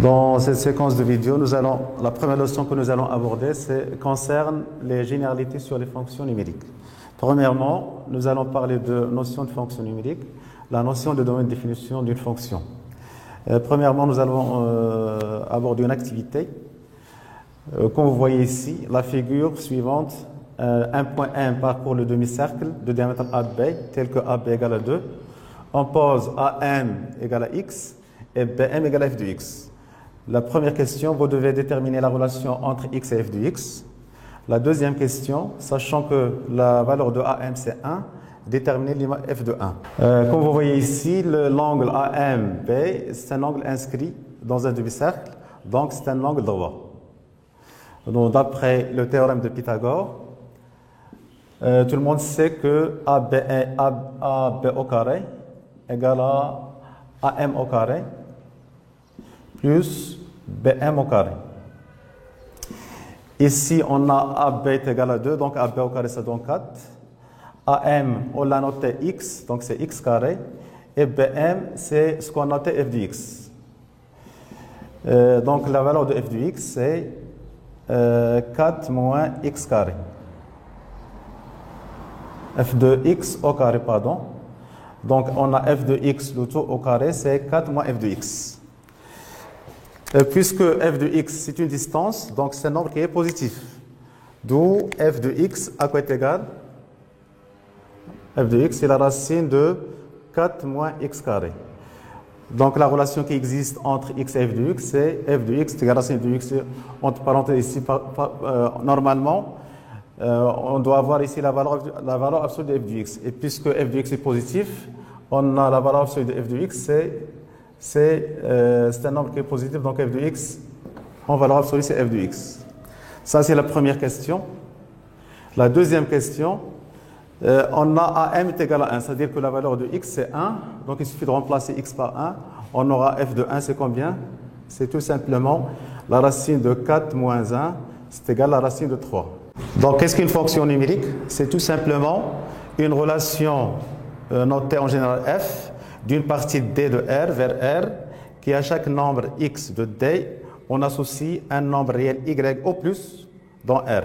Dans cette séquence de vidéos, la première leçon que nous allons aborder concerne les généralités sur les fonctions numériques. Premièrement, nous allons parler de notion de fonction numérique, la notion de domaine de définition d'une fonction. Premièrement, nous allons aborder une activité. Comme vous voyez ici, la figure suivante, un point M parcourt le demi-cercle de diamètre AB, tel que AB égale à 2. On pose AM égale à X et BM égale à F de X. La première question, vous devez déterminer la relation entre X et F de X. La deuxième question, sachant que la valeur de AM c'est 1, déterminer F de 1. Comme vous voyez ici, l'angle AMB, c'est un angle inscrit dans un demi-cercle, donc c'est un angle droit. Donc d'après le théorème de Pythagore, tout le monde sait que AB au carré égale à AM au carré plus BM au carré. Ici, on a AB est égal à 2, donc AB au carré, ça donne 4. AM, on l'a noté X, donc c'est X carré. Et BM, c'est ce qu'on a noté F de X. Donc la valeur de F de X, c'est 4 moins X carré. F de X au carré, pardon. Donc on a F de X, le tout au carré, c'est 4 moins F de X. Puisque f de x c'est une distance, donc c'est un nombre qui est positif. D'où f de x à quoi est égal? F de x c'est la racine de 4 moins x carré. Donc la relation qui existe entre x et f de x, c'est f de x égale à racine de x, entre parenthèses ici, normalement, on doit avoir ici la valeur absolue de f de x. Et puisque f de x est positif, on a la valeur absolue de f de x, c'est un nombre qui est positif, donc f de x en valeur absolue c'est f de x. Ça c'est la première question. La deuxième question, on a AM est égal à 1, c'est-à-dire que la valeur de x c'est 1, donc il suffit de remplacer x par 1, on aura f de 1 c'est combien? C'est tout simplement la racine de 4 moins 1, c'est égal à la racine de 3. Donc qu'est-ce qu'une fonction numérique? C'est tout simplement une relation notée en général f d'une partie d de R vers R, qui à chaque nombre x de d, on associe un nombre réel y au plus dans R.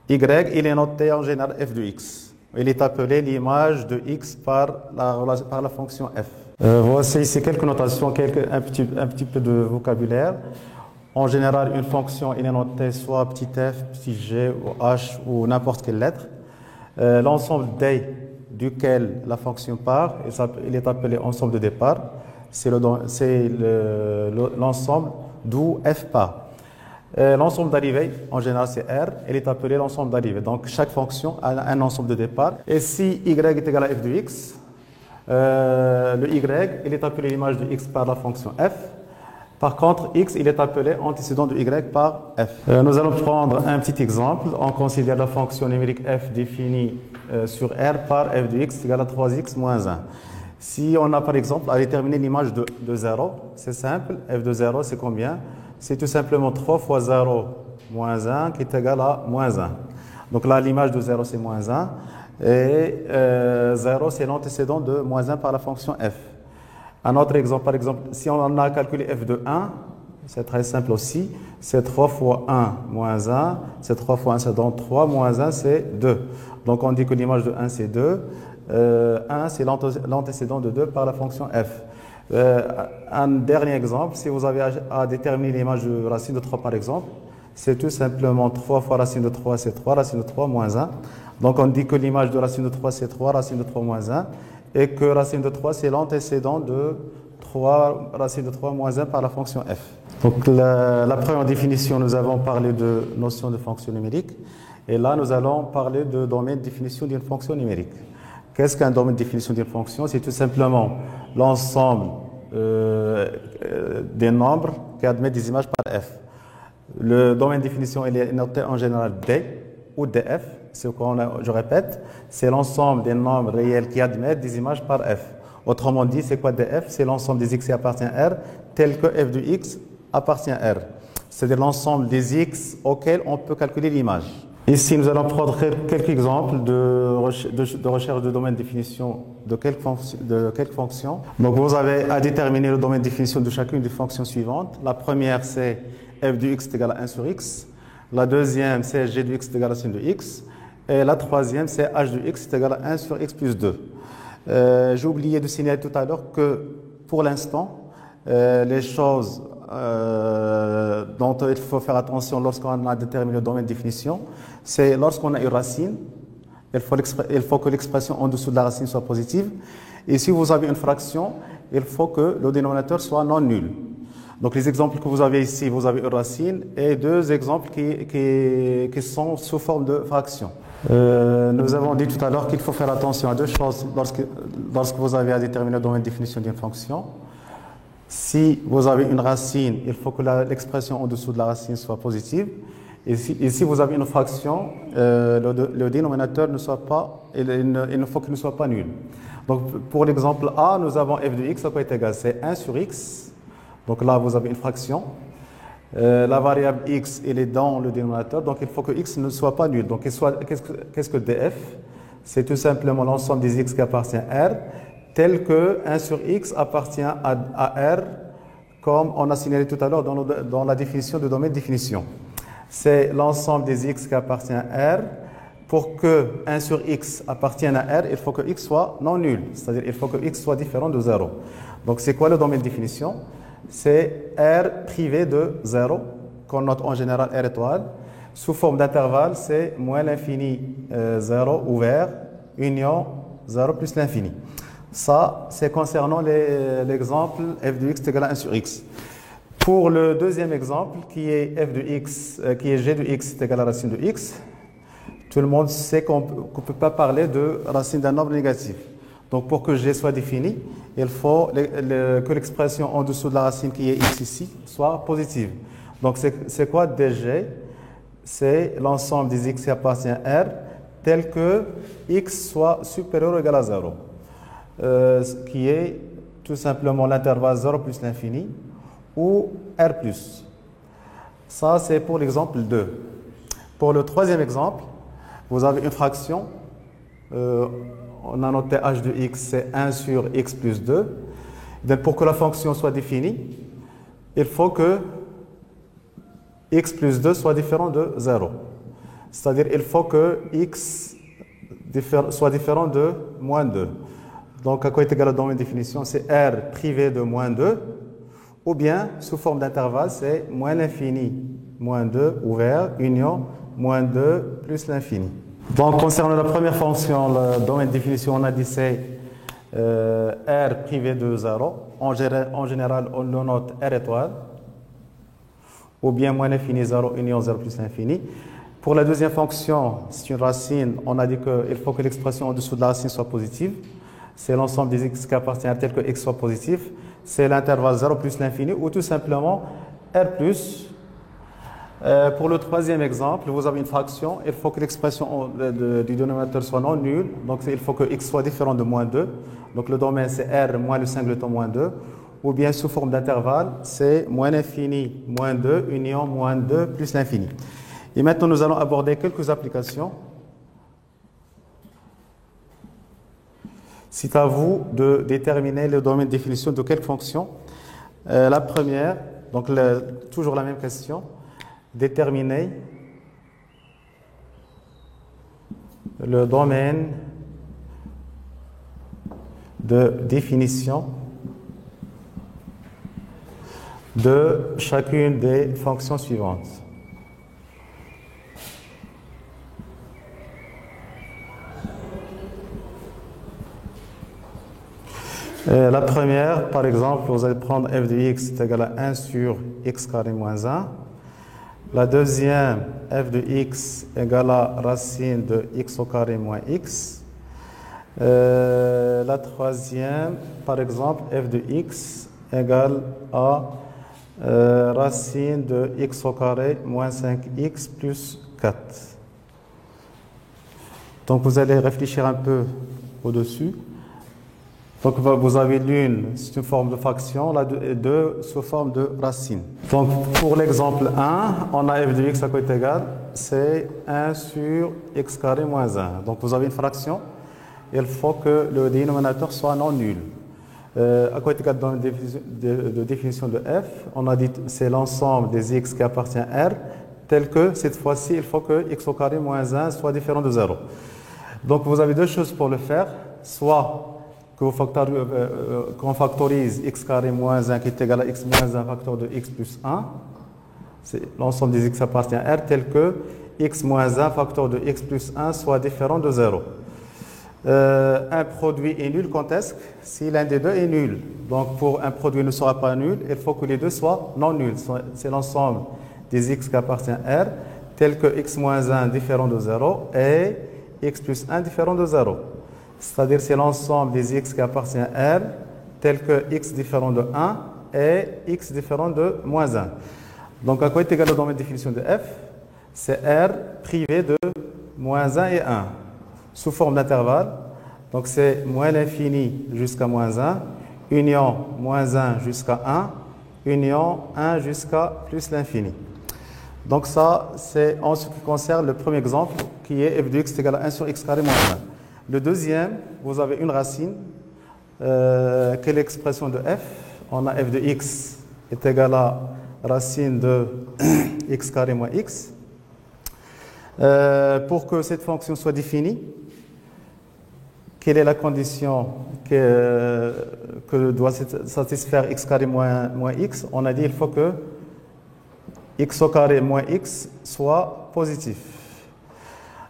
Y, il est noté en général f de x. Il est appelé l'image de x par la fonction f. Voici ici quelques notations, un petit peu de vocabulaire. En général, une fonction, il est noté soit petit f, petit g, ou h, ou n'importe quelle lettre. L'ensemble d duquel la fonction part, il est appelé ensemble de départ, c'est l'ensemble d'où f part. L'ensemble d'arrivée, en général c'est R, il est appelé l'ensemble d'arrivée. Donc chaque fonction a un ensemble de départ. Et si y est égal à f de x, le y, il est appelé l'image de x par la fonction f. Par contre, x, il est appelé antécédent de y par f. Nous allons prendre un petit exemple. On considère la fonction numérique f définie sur R par f de x égale à 3x moins 1. Si on a par exemple à déterminer l'image de 0, c'est simple. F de 0, c'est combien? C'est tout simplement 3 fois 0 moins 1 qui est égal à moins 1. Donc là, l'image de 0, c'est moins 1. Et 0, c'est l'antécédent de moins 1 par la fonction f. Un autre exemple, par exemple, si on a calculé f de 1, c'est très simple aussi, c'est 3 fois 1 moins 1, c'est 3 fois 1, c'est donc 3 moins 1, c'est 2. Donc on dit que l'image de 1, c'est 2. 1, c'est l'antécédent de 2 par la fonction f. Un dernier exemple, si vous avez à déterminer l'image de racine de 3 par exemple, c'est tout simplement 3 fois racine de 3, c'est 3 racine de 3 moins 1. Donc on dit que l'image de racine de 3, c'est 3 racine de 3 moins 1. Et que racine de 3, c'est l'antécédent de 3 racine de 3 moins 1 par la fonction f. Donc la première définition, nous avons parlé de notion de fonction numérique. Et là, nous allons parler de domaine de définition d'une fonction numérique. Qu'est-ce qu'un domaine de définition d'une fonction? C'est tout simplement l'ensemble des nombres qui admettent des images par f. Le domaine de définition il est noté en général D ou df. Je répète, c'est l'ensemble des nombres réels qui admettent des images par f. Autrement dit, c'est quoi df? C'est l'ensemble des x qui appartient à R, tel que f de x appartient à R. C'est-à-dire l'ensemble des x auxquels on peut calculer l'image. Ici, nous allons prendre quelques exemples de recherche de domaine de définition de quelques fonctions. Donc, vous avez à déterminer le domaine de définition de chacune des fonctions suivantes. La première, c'est f de x est égal à 1 sur x. La deuxième, c'est g de x est égal à sin de x. Et la troisième, c'est h de x est égal à 1 sur x plus 2. J'ai oublié de signaler tout à l'heure que, pour l'instant, les choses dont il faut faire attention lorsqu'on a déterminé le domaine de définition, c'est lorsqu'on a une racine, il faut que l'expression en dessous de la racine soit positive. Et si vous avez une fraction, il faut que le dénominateur soit non nul. Donc les exemples que vous avez ici, vous avez une racine et deux exemples qui sont sous forme de fraction. Nous avons dit tout à l'heure qu'il faut faire attention à deux choses lorsque vous avez à déterminer le domaine de définition d'une fonction. Si vous avez une racine, il faut que l'expression en dessous de la racine soit positive. Et si vous avez une fraction, le dénominateur ne soit pas, il ne faut qu'il ne soit pas nul. Donc pour l'exemple A, nous avons f de x à quoi est égal, c'est 1 sur x. Donc là, vous avez une fraction. La variable x, elle est dans le dénominateur, donc il faut que x ne soit pas nul. Donc qu'est-ce que df? C'est tout simplement l'ensemble des x qui appartient à R, tel que 1 sur x appartient à R, comme on a signalé tout à l'heure dans la définition de domaine de définition. C'est l'ensemble des x qui appartient à R. Pour que 1 sur x appartienne à R, il faut que x soit non nul, c'est-à-dire il faut que x soit différent de 0. Donc c'est quoi le domaine de définition? C'est R privé de 0, qu'on note en général R étoile. Sous forme d'intervalle, c'est moins l'infini 0 ouvert, union 0 plus l'infini. Ça, c'est concernant l'exemple f de x est égal à 1 sur x. Pour le deuxième exemple, qui est f de x, qui est g de x est égal à racine de x, tout le monde sait qu'on ne peut pas parler de racine d'un nombre négatif. Donc pour que g soit défini, il faut que l'expression en dessous de la racine qui est x ici soit positive. Donc c'est quoi dg? C'est l'ensemble des x qui appartient à R tel que x soit supérieur ou égal à 0. Qui est tout simplement l'intervalle 0 plus l'infini ou R+. Ça, c'est pour l'exemple 2. Pour le troisième exemple, vous avez une fraction. On a noté h de x, c'est 1 sur x plus 2. Donc, pour que la fonction soit définie, il faut que x plus 2 soit différent de 0. C'est-à-dire il faut que x soit différent de moins 2. Donc, à quoi est égal le domaine de définition? C'est R privé de moins 2, ou bien, sous forme d'intervalle, c'est moins l'infini, moins 2, ouvert, union, moins 2, plus l'infini. Donc, concernant la première fonction, le domaine de définition, on a dit c'est R privé de 0. En général, on le note R étoile, ou bien moins l'infini, 0, union, 0 plus l'infini. Pour la deuxième fonction, c'est une racine, on a dit qu'il faut que l'expression en dessous de la racine soit positive. C'est l'ensemble des x qui appartient à tel que x soit positif. C'est l'intervalle 0 plus l'infini ou tout simplement R+. Pour le troisième exemple, vous avez une fraction. Il faut que l'expression du dénominateur soit non nulle. Donc il faut que x soit différent de moins 2. Donc le domaine c'est R moins le singleton moins 2. Ou bien sous forme d'intervalle, c'est moins l'infini moins 2, union moins 2 plus l'infini. Et maintenant nous allons aborder quelques applications. C'est à vous de déterminer le domaine de définition de quelle fonction. La première, donc toujours la même question, déterminer le domaine de définition de chacune des fonctions suivantes. La première, par exemple, vous allez prendre f de x est égal à 1 sur x carré moins 1. La deuxième, f de x égale à racine de x au carré moins x. La troisième, par exemple, f de x égale à racine de x au carré moins 5x plus 4. Donc vous allez réfléchir un peu au-dessus. Donc vous avez l'une, c'est une forme de fraction, la deux sous forme de racine. Donc pour l'exemple 1, on a f de x à quoi est égal c'est 1 sur x carré moins 1. Donc vous avez une fraction, il faut que le dénominateur soit non nul. À quoi est égal dans la définition de f, on a dit que c'est l'ensemble des x qui appartient à R, tel que cette fois-ci, il faut que x au carré moins 1 soit différent de 0. Donc vous avez deux choses pour le faire, soit qu'on factorise x carré moins 1 qui est égal à x moins 1 facteur de x plus 1. C'est l'ensemble des x appartient à R tel que x moins 1 facteur de x plus 1 soit différent de 0. Un produit est nul quand est-ce que si l'un des deux est nul. Donc pour un produit ne sera pas nul, il faut que les deux soient non nuls. C'est l'ensemble des x qui appartient à R tel que x moins 1 différent de 0 et x plus 1 différent de 0. C'est-à-dire c'est l'ensemble des x qui appartient à R tel que x différent de 1 et x différent de moins 1. Donc à quoi est égal le domaine de définition de f? C'est R privé de moins 1 et 1 sous forme d'intervalle. Donc c'est moins l'infini jusqu'à moins 1, union moins 1 jusqu'à 1, union 1 jusqu'à plus l'infini. Donc ça, c'est en ce qui concerne le premier exemple qui est f de x est égal à 1 sur x carré moins 1. Le deuxième, vous avez une racine. Quelle est l'expression de f? On a f de x est égal à racine de x carré moins x. Pour que cette fonction soit définie, quelle est la condition que doit satisfaire x carré moins x? On a dit qu'il faut que x au carré moins x soit positif.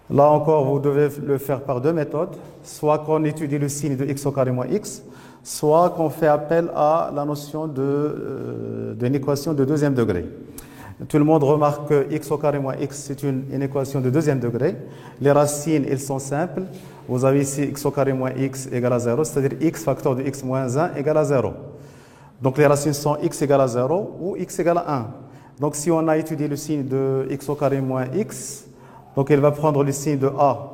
Là encore, vous devez le faire par deux méthodes. Soit qu'on étudie le signe de x au carré moins x, soit qu'on fait appel à la notion d'une équation de deuxième degré. Tout le monde remarque que x au carré moins x, c'est une équation de deuxième degré. Les racines, elles sont simples. Vous avez ici x au carré moins x égale à 0, c'est-à-dire x facteur de x moins 1 égale à 0. Donc les racines sont x égale à 0 ou x égale à 1. Donc si on a étudié le signe de x au carré moins x, donc elle va prendre le signe de a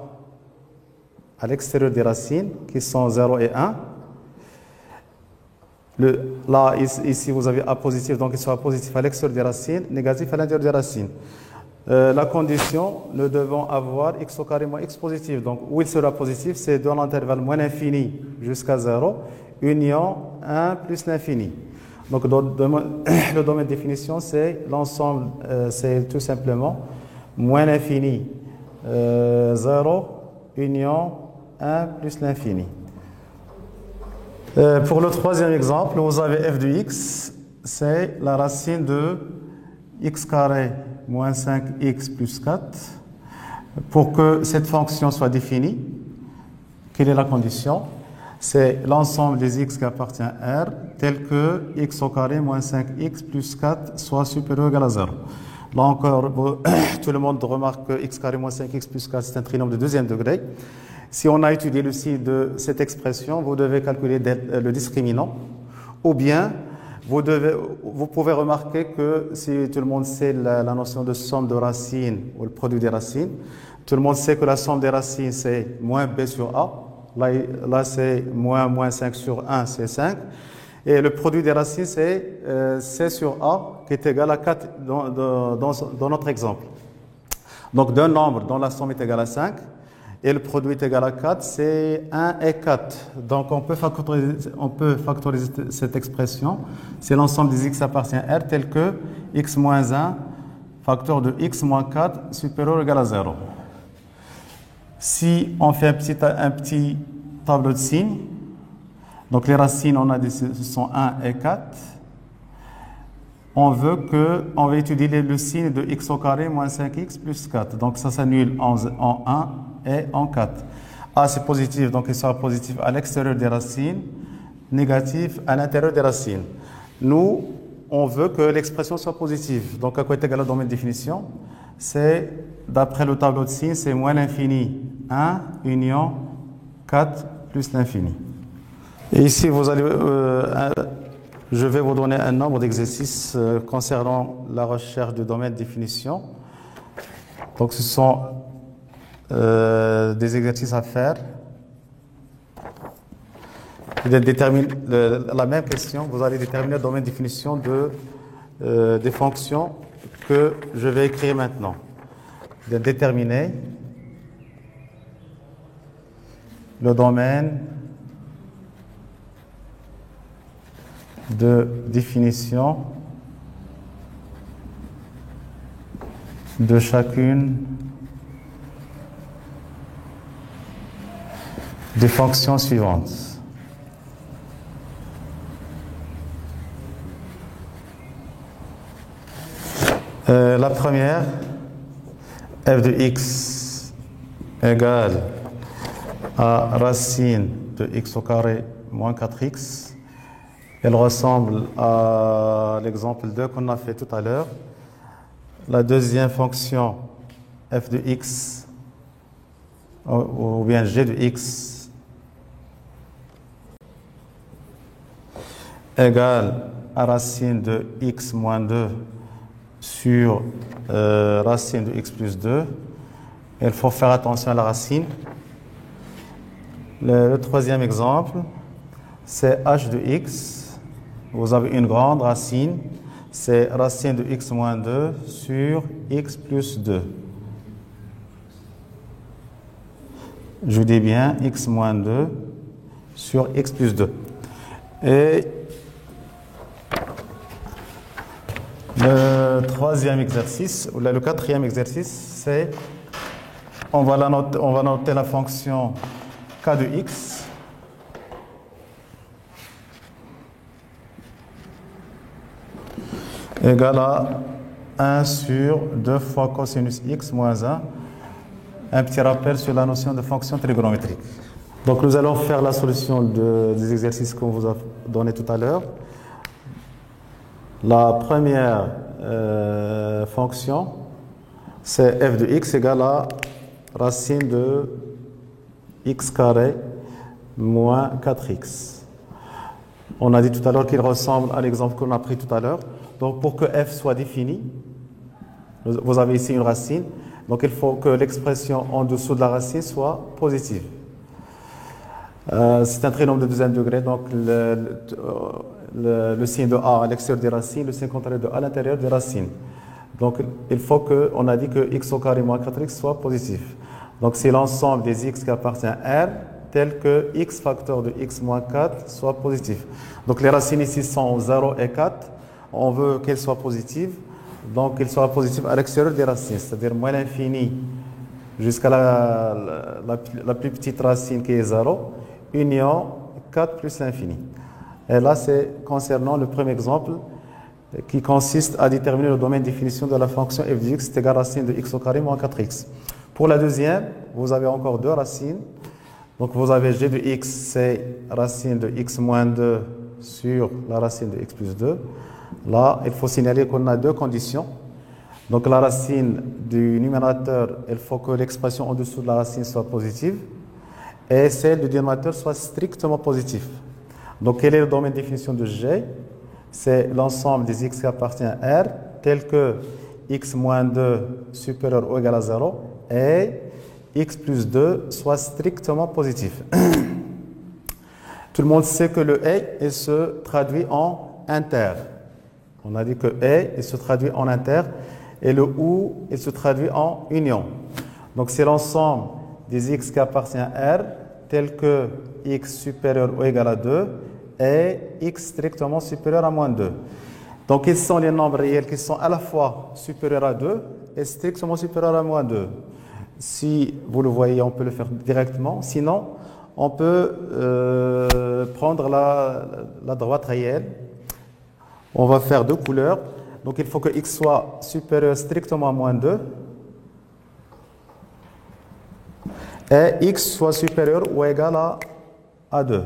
à l'extérieur des racines, qui sont 0 et 1. Là, ici, vous avez a positif, donc il sera positif à l'extérieur des racines, négatif à l'intérieur des racines. La condition, nous devons avoir x au carré moins x positif. Donc, où il sera positif, c'est dans l'intervalle moins l'infini jusqu'à 0, union 1 plus l'infini. Donc, le domaine de définition, c'est l'ensemble, c'est tout simplement moins l'infini, 0, union 1 plus l'infini. Pour le troisième exemple, vous avez f de x, c'est la racine de x carré moins 5x plus 4. Pour que cette fonction soit définie, quelle est la condition? C'est l'ensemble des x qui appartient à R, tel que x au carré moins 5x plus 4 soit supérieur ou égal à 0. Là encore, tout le monde remarque que x carré moins 5x plus 4, c'est un trinôme de deuxième degré. Si on a étudié le signe de cette expression, vous devez calculer le discriminant. Ou bien, vous pouvez remarquer que si tout le monde sait la notion de somme de racines ou le produit des racines, tout le monde sait que la somme des racines, c'est moins b sur a. Là c'est moins 5 sur 1, c'est 5. Et le produit des racines, c'est c sur a, qui est égal à 4 dans notre exemple. Donc d'un nombre dont la somme est égale à 5, et le produit est égal à 4, c'est 1 et 4. Donc on peut factoriser cette expression. C'est l'ensemble des x appartient à R tel que x moins 1 facteur de x moins 4 supérieur ou égal à 0. Si on fait un petit tableau de signes, donc les racines, on a dit ce sont 1 et 4. On va étudier le signe de x au carré moins 5x plus 4. Donc ça s'annule en 1 et en 4. A c'est positif, donc il sera positif à l'extérieur des racines, négatif à l'intérieur des racines. Nous, on veut que l'expression soit positive. Donc à quoi est égal le domaine de définition? C'est, d'après le tableau de signes, c'est moins l'infini 1 union 4 plus l'infini. Et ici, je vais vous donner un nombre d'exercices concernant la recherche du domaine de définition. Donc ce sont des exercices à faire. La même question, vous allez déterminer le domaine de définition des fonctions que je vais écrire maintenant. de déterminer le domaine de définition de chacune des fonctions suivantes. La première, f de x égale à racine de x au carré moins 4x. Elle ressemble à l'exemple 2 qu'on a fait tout à l'heure. La deuxième fonction, f de x, ou bien g de x, égale à racine de x moins 2 sur racine de x plus 2. Il faut faire attention à la racine. Le troisième exemple, c'est h de x. Vous avez une grande racine, c'est racine de x moins 2 sur x plus 2. Je vous dis bien x moins 2 sur x plus 2. Et le troisième exercice, ou le quatrième exercice, c'est on va noter la fonction k de x égale à 1 sur 2 fois cosinus x moins 1. Un petit rappel sur la notion de fonction trigonométrique. Donc nous allons faire la solution des exercices qu'on vous a donné tout à l'heure. La première fonction, c'est f de x égale à racine de x carré moins 4x. On a dit tout à l'heure qu'il ressemble à l'exemple qu'on a pris tout à l'heure. Donc pour que f soit défini, vous avez ici une racine, donc il faut que l'expression en dessous de la racine soit positive. C'est un trinôme de deuxième degré, donc le signe de a à l'extérieur des racines, le signe contraire de a à l'intérieur des racines. Donc il faut que, on a dit que x au carré moins 4x soit positif. Donc c'est l'ensemble des x qui appartient à R, tel que x facteur de x moins 4 soit positif. Donc les racines ici sont 0 et 4. On veut qu'elles soient positives, donc qu'elles soient positives à l'extérieur des racines, c'est-à-dire moins l'infini jusqu'à la plus petite racine qui est 0, union 4 plus l'infini. Et là, c'est concernant le premier exemple qui consiste à déterminer le domaine de définition de la fonction f de x est égal à racine de x au carré moins 4x. Pour la deuxième, vous avez encore deux racines. Donc vous avez g de x, c'est racine de x moins 2 sur la racine de x plus 2. Là, il faut signaler qu'on a deux conditions. Donc la racine du numérateur, il faut que l'expression en dessous de la racine soit positive et celle du dénominateur soit strictement positive. Donc quel est le domaine de définition de G? C'est l'ensemble des x qui appartient à R, tel que x moins 2 supérieur ou égal à 0 et x plus 2 soit strictement positif. Tout le monde sait que le et se traduit en inter. On a dit que et il se traduit en inter et le ou il se traduit en union. Donc c'est l'ensemble des x qui appartient à R tel que x supérieur ou égal à 2 et x strictement supérieur à moins 2. Donc quels sont les nombres réels qui sont à la fois supérieurs à 2 et strictement supérieurs à moins 2? Si vous le voyez, on peut le faire directement. Sinon, on peut prendre la droite réelle. On va faire deux couleurs. Donc il faut que x soit supérieur strictement à moins 2 et x soit supérieur ou égal à 2.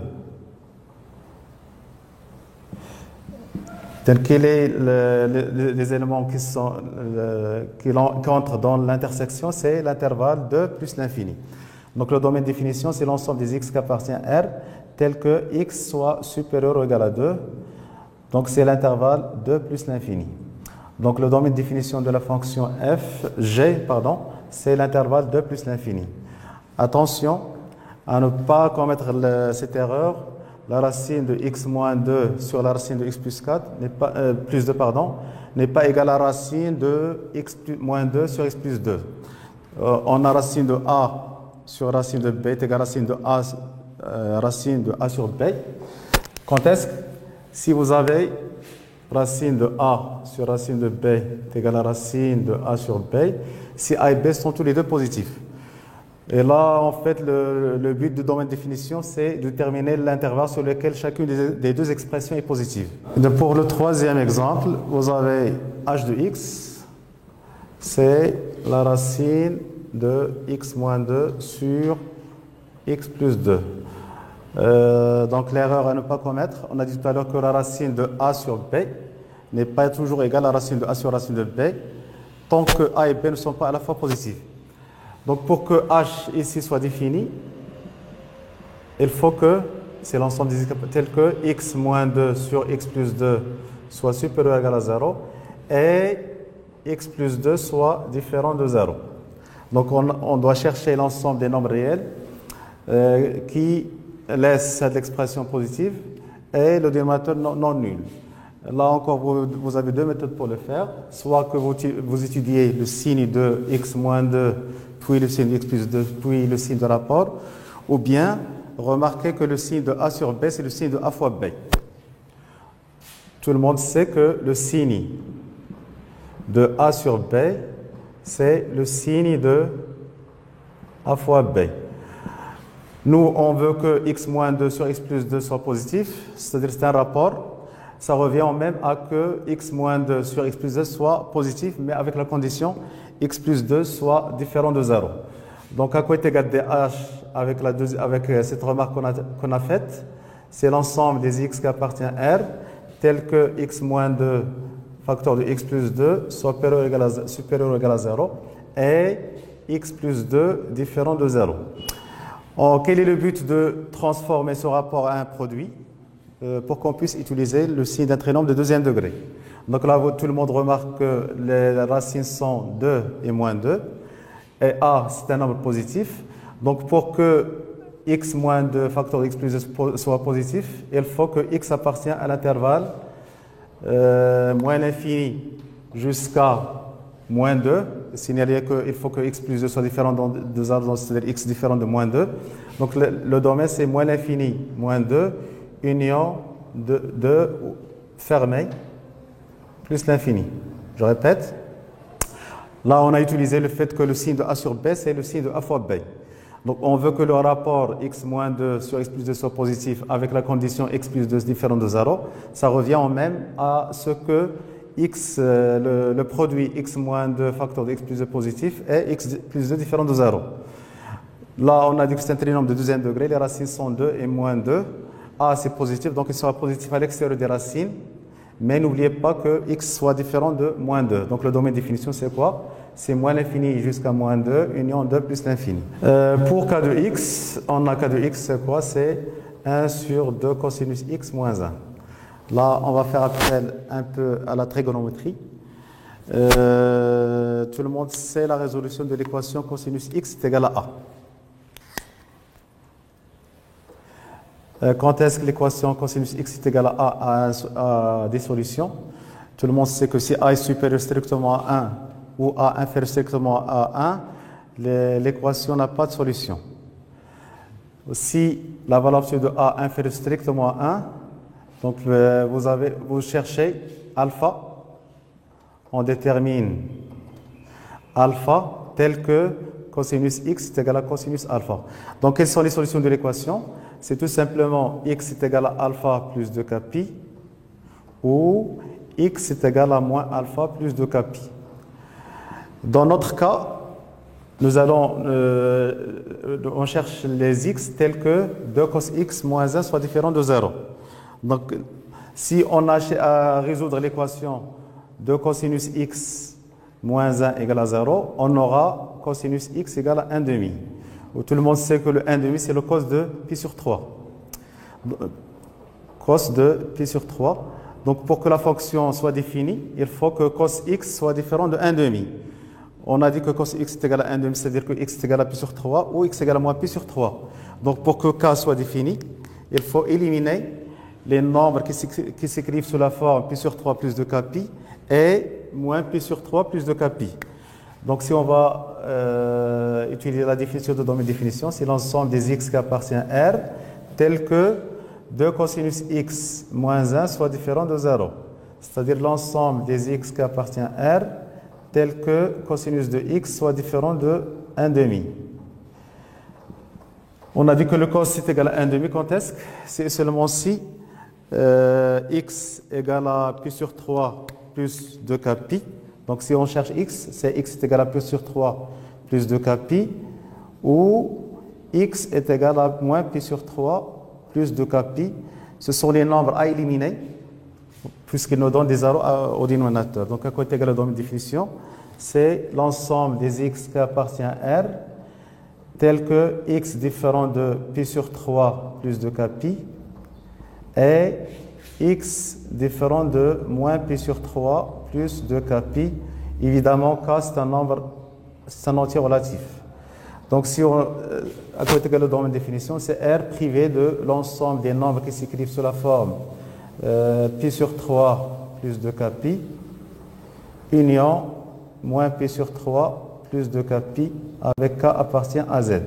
Donc quels sont les éléments qui entrent dans l'intersection? C'est l'intervalle 2 plus l'infini. Donc le domaine de définition, c'est l'ensemble des x qui appartient à R, tel que x soit supérieur ou égal à 2. Donc c'est l'intervalle 2 plus l'infini. Donc le domaine de définition de la fonction c'est l'intervalle 2 plus l'infini. Attention à ne pas commettre cette erreur. La racine de x moins 2 sur la racine de x plus 4 n'est pas égale à la racine de x moins 2 sur x plus 2. On a racine de A sur racine de B est égal à racine de A sur B. Quand est-ce que, si vous avez racine de A sur racine de B est égal à racine de A sur B, si A et B sont tous les deux positifs. Et là, en fait, le but du domaine de définition, c'est de déterminer l'intervalle sur lequel chacune des deux expressions est positive. Donc, pour le troisième exemple, vous avez h de x, c'est la racine de x moins 2 sur x plus 2. Donc l'erreur à ne pas commettre, on a dit tout à l'heure que la racine de a sur b n'est pas toujours égale à la racine de a sur racine de b, tant que a et b ne sont pas à la fois positifs. Donc pour que h ici soit défini, il faut que c'est l'ensemble des x tel que x moins 2 sur x plus 2 soit supérieur ou égal à 0 et x plus 2 soit différent de 0. Donc on doit chercher l'ensemble des nombres réels qui laisse cette expression positive et le dénominateur non nul. Là encore, vous avez deux méthodes pour le faire. Soit que vous étudiez le signe de x moins 2, puis le signe de x plus 2, puis le signe de rapport, ou bien remarquez que le signe de a sur b, c'est le signe de a fois b. Tout le monde sait que le signe de a sur b, c'est le signe de a fois b. Nous, on veut que x moins 2 sur x plus 2 soit positif, c'est-à-dire c'est un rapport. Ça revient au même à que x moins 2 sur x plus 2 soit positif, mais avec la condition x plus 2 soit différent de 0. Donc, à quoi est égal dh avec cette remarque qu'on a faite? C'est l'ensemble des x qui appartient à R, tel que x moins 2 facteur de x plus 2 soit supérieur ou égal à 0 et x plus 2 différent de 0. Quel est le but de transformer ce rapport à un produit pour qu'on puisse utiliser le signe d'un trinôme de deuxième degré? Donc là, tout le monde remarque que les racines sont 2 et moins 2. Et A, c'est un nombre positif. Donc pour que x moins 2 facteur de x plus 2 soit positif, il faut que x appartient à l'intervalle moins l'infini jusqu'à moins 2. Signaler qu'il faut que x plus 2 soit différent de 0, c'est-à-dire x différent de moins 2. Donc le domaine, c'est moins l'infini, moins 2, union de 2 fermé, plus l'infini. Je répète. Là, on a utilisé le fait que le signe de a sur b, c'est le signe de a fois b. Donc, on veut que le rapport x moins 2 sur x plus 2 soit positif avec la condition x plus 2 différent de 0. Ça revient au même à ce que x, le produit x moins 2 facteur de x plus 2 positif et x plus 2 différent de 0. Là, on a dit que c'est un trinôme de deuxième degré. Les racines sont 2 et moins 2. A, c'est positif, donc il sera positif à l'extérieur des racines. Mais n'oubliez pas que x soit différent de moins 2. Donc le domaine de définition, c'est quoi? C'est moins l'infini jusqu'à moins 2, union 2 plus l'infini. Pour k de x, on a k de x, c'est quoi? C'est 1 sur 2 cosinus x moins 1. Là, on va faire appel un peu à la trigonométrie. Tout le monde sait la résolution de l'équation cosinus x est égal à a. Quand est-ce que l'équation cosinus x est égale à a a des solutions? Tout le monde sait que si a est supérieur strictement à 1 ou a inférieur strictement à 1, l'équation n'a pas de solution. Si la valeur absolue de a inférieure strictement à 1, donc vous cherchez alpha, on détermine alpha tel que cosinus x est égal à cosinus alpha. Donc quelles sont les solutions de l'équation? C'est tout simplement x est égal à alpha plus 2k pi ou x est égal à moins alpha plus 2k pi. Dans notre cas, nous allons, on cherche les x tels que 2 cos x moins 1 soit différent de 0. Donc, si on a à résoudre l'équation 2 cosinus x moins 1 égale à 0, on aura cosinus x égale à 1 demi. Tout le monde sait que le 1 demi, c'est le cos de pi sur 3. Cos de pi sur 3. Donc, pour que la fonction soit définie, il faut que cos x soit différent de 1 demi. On a dit que cos x est égal à 1 demi, c'est-à-dire que x est égal à pi sur 3 ou x est égal à moins pi sur 3. Donc, pour que k soit défini, il faut éliminer les nombres qui s'écrivent sous la forme pi sur 3 plus 2k pi et moins pi sur 3 plus 2k pi. Donc si on va utiliser la définition de domaine de définition, c'est l'ensemble des x qui appartient à R, tel que 2 cosinus x moins 1 soit différent de 0. C'est-à-dire l'ensemble des x qui appartient à R, tel que cosinus de x soit différent de 1 demi. On a dit que le cos est égal à 1 demi. Quand est-ce? C'est seulement si x égale à pi sur 3 plus 2k pi. Donc si on cherche x, c'est x est égal à pi sur 3 plus 2k pi, ou x est égal à moins pi sur 3 plus 2k pi. Ce sont les nombres à éliminer, puisqu'ils nous donnent des zéros au dénominateur. Donc à quoi est égal le domaine de définition? C'est l'ensemble des x qui appartient à R, tel que x différent de pi sur 3 plus 2k pi, et x différent de moins pi sur 3 plus 2k pi. Évidemment, k c'est un nombre, c'est un entier relatif. Donc si on, à côté de le domaine de définition, c'est R privé de l'ensemble des nombres qui s'écrivent sous la forme pi sur 3 plus 2k pi, union moins pi sur 3 plus 2k pi, avec k appartient à z.